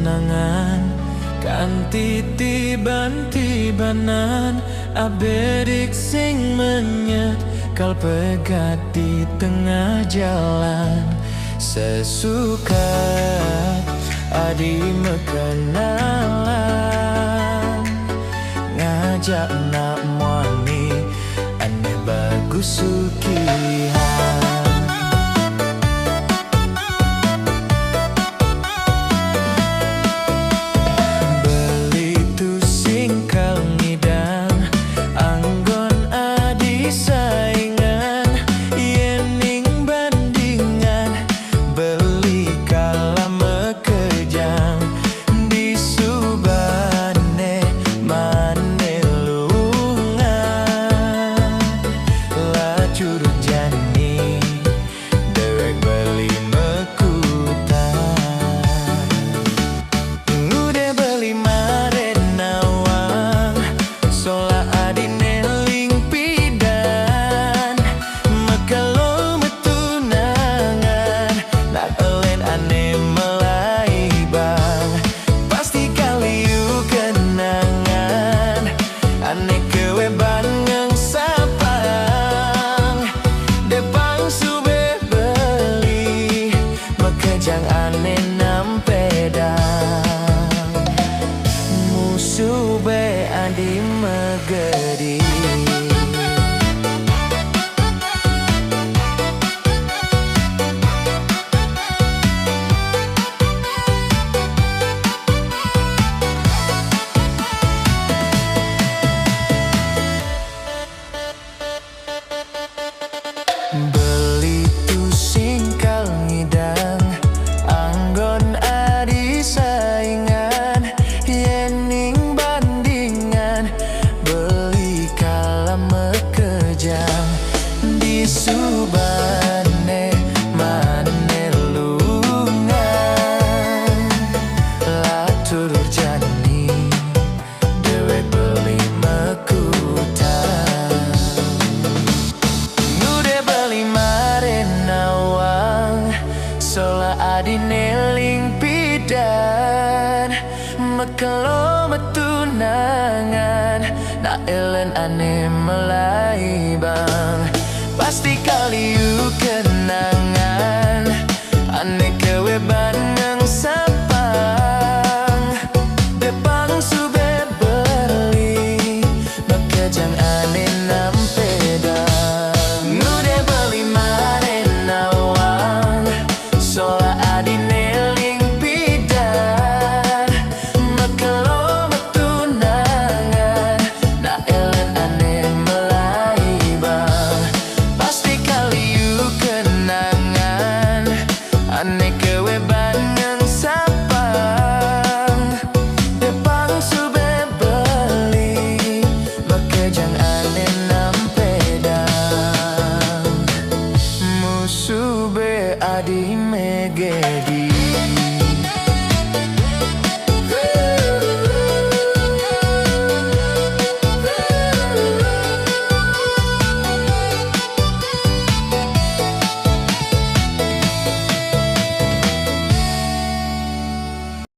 kenangan kanti tiban-tibanan abedik sing menyet kal pegat di tengah jalan sesukat adi mekenalan ngajak nak muani ane bagus sukihan. Sube adi megedi beli tu singkal ngidang anggon adi saingan yening bandingan beli kala mekejang di subane mane lungan latur jani dewe beli mekutang ngude beli mare nawang sola adi neling pidan mekelo metunangan na elen ane melai bang pasti kali you kenangan ane kewe baneng sapang depang sube beli bekejang ane nampedang ngude beli mare nawang sola adi neling pidan mekelo metunangan na elen ane melai bang pasti kali you kenangan ane kewe baneng sapang depang sube beli bekejang ane nampedang musube adi megedi